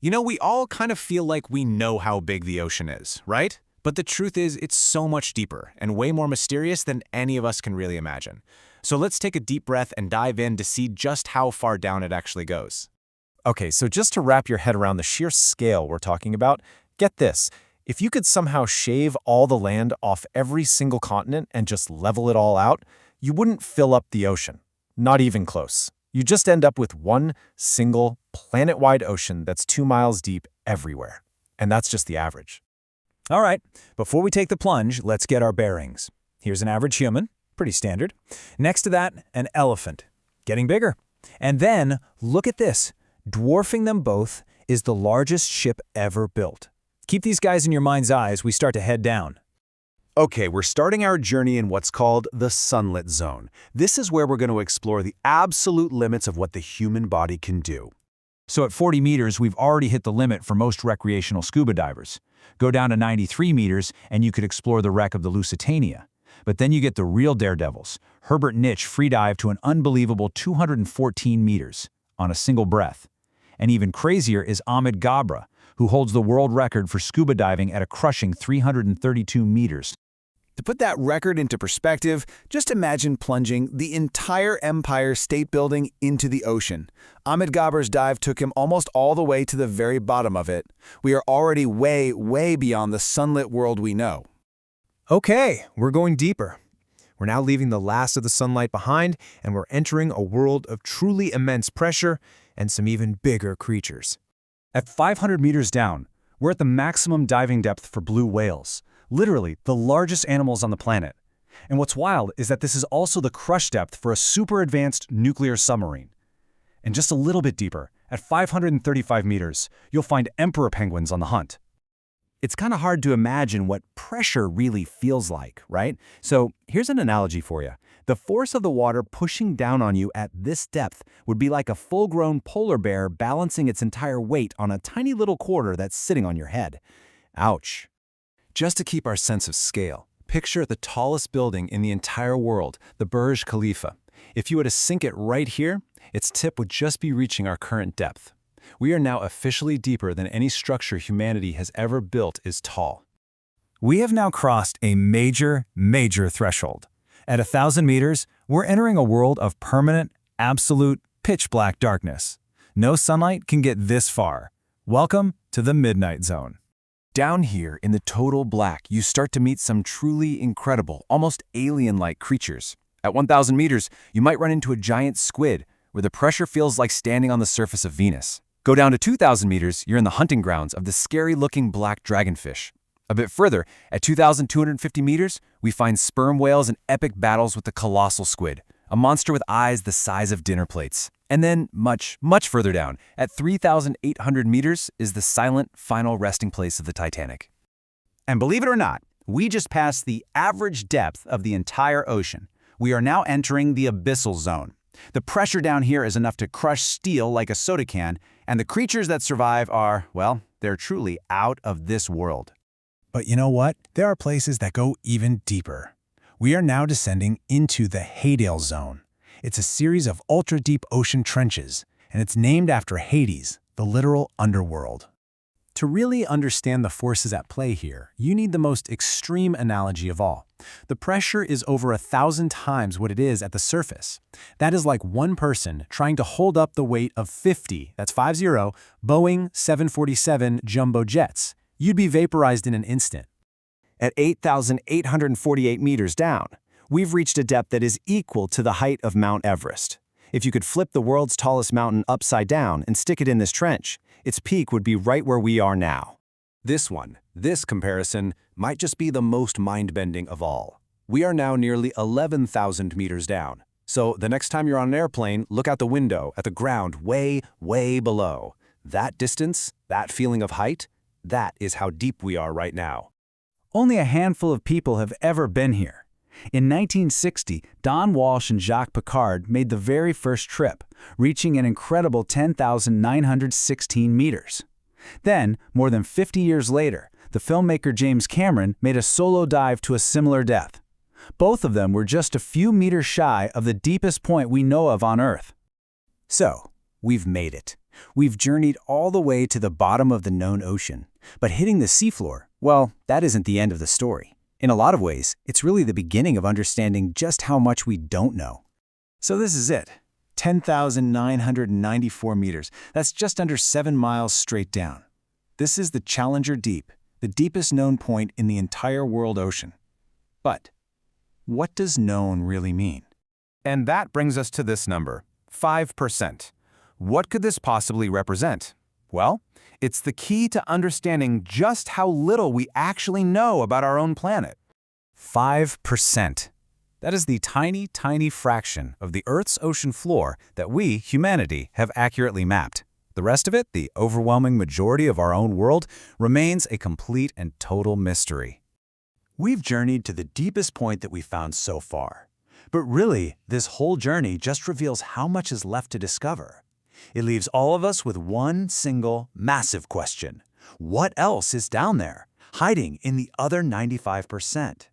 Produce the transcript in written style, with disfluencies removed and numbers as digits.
We all kind of feel like we know how big the ocean is, right? But the truth is, it's so much deeper and way more mysterious than any of us can really imagine. So let's take a deep breath and dive in to see just how far down it actually goes. Okay, so just to wrap your head around the sheer scale we're talking about, get this. If you could somehow shave all the land off every single continent and just level it all out, you wouldn't fill up the ocean. Not even close. You just end up with one single planet-wide ocean that's 2 miles deep everywhere. And that's just the average. All right, before we take the plunge, let's get our bearings. Here's an average human, pretty standard. Next to that, an elephant, getting bigger. And then, look at this. Dwarfing them both is the largest ship ever built. Keep these guys in your mind's eye as we start to head down. Okay, we're starting our journey in what's called the sunlit zone. This is where we're going to explore the absolute limits of what the human body can do. So at 40 meters, we've already hit the limit for most recreational scuba divers. Go down to 93 meters, and you could explore the wreck of the Lusitania. But then you get the real daredevils. Herbert Nitsch freedived to an unbelievable 214 meters on a single breath. And even crazier is Ahmed Gabra, who holds the world record for scuba diving at a crushing 332 meters. To put that record into perspective, just imagine plunging the entire Empire State Building into the ocean. Ahmed Gabra's dive took him almost all the way to the very bottom of it. We are already way, way beyond the sunlit world we know. Okay, we're going deeper. We're now leaving the last of the sunlight behind, and we're entering a world of truly immense pressure and some even bigger creatures. At 500 meters down, we're at the maximum diving depth for blue whales, literally the largest animals on the planet. And what's wild is that this is also the crush depth for a super advanced nuclear submarine. And just a little bit deeper, at 535 meters, you'll find emperor penguins on the hunt. It's kind of hard to imagine what pressure really feels like, right? So here's an analogy for you. The force of the water pushing down on you at this depth would be like a full-grown polar bear balancing its entire weight on a tiny little quarter that's sitting on your head. Ouch. Just to keep our sense of scale, picture the tallest building in the entire world, the Burj Khalifa. If you were to sink it right here, its tip would just be reaching our current depth. We are now officially deeper than any structure humanity has ever built is tall. We have now crossed a major threshold. At 1,000 meters, we're entering a world of permanent, absolute, pitch-black darkness. No sunlight can get this far. Welcome to the Midnight Zone. Down here in the total black, you start to meet some truly incredible, almost alien-like creatures. At 1,000 meters, you might run into a giant squid, where the pressure feels like standing on the surface of Venus. Go down to 2,000 meters, you're in the hunting grounds of the scary-looking black dragonfish. A bit further, at 2,250 meters, we find sperm whales in epic battles with the colossal squid, a monster with eyes the size of dinner plates. And then, much further down, at 3,800 meters, is the silent, final resting place of the Titanic. And believe it or not, we just passed the average depth of the entire ocean. We are now entering the abyssal zone. The pressure down here is enough to crush steel like a soda can, and the creatures that survive are, well, they're truly out of this world. But you know what? There are places that go even deeper. We are now descending into the Hadal Zone. It's a series of ultra-deep ocean trenches, and it's named after Hades, the literal underworld. To really understand the forces at play here, you need the most extreme analogy of all. The pressure is over 1,000 times what it is at the surface. That is like one person trying to hold up the weight of 50, that's 50, Boeing 747 jumbo jets. You'd be vaporized in an instant. At 8,848 meters down, we've reached a depth that is equal to the height of Mount Everest. If you could flip the world's tallest mountain upside down and stick it in this trench, its peak would be right where we are now. This comparison, might just be the most mind-bending of all. We are now nearly 11,000 meters down. So the next time you're on an airplane, look out the window at the ground way, way below. That distance, that feeling of height, that is how deep we are right now. Only a handful of people have ever been here. In 1960, Don Walsh and Jacques Piccard made the very first trip, reaching an incredible 10,916 meters. Then, more than 50 years later, the filmmaker James Cameron made a solo dive to a similar depth. Both of them were just a few meters shy of the deepest point we know of on Earth. So, we've made it. We've journeyed all the way to the bottom of the known ocean, but hitting the seafloor, well, that isn't the end of the story. In a lot of ways, it's really the beginning of understanding just how much we don't know. So this is it. 10,994 meters. That's just under 7 miles straight down. This is the Challenger Deep, the deepest known point in the entire world ocean. But what does known really mean? And that brings us to this number, 5%. What could this possibly represent? Well, it's the key to understanding just how little we actually know about our own planet. 5%. That is the tiny, tiny fraction of the Earth's ocean floor that we, humanity, have accurately mapped. The rest of it, the overwhelming majority of our own world, remains a complete and total mystery. We've journeyed to the deepest point that we found so far. But really, this whole journey just reveals how much is left to discover. It leaves all of us with one single, massive question. What else is down there, hiding in the other 95%?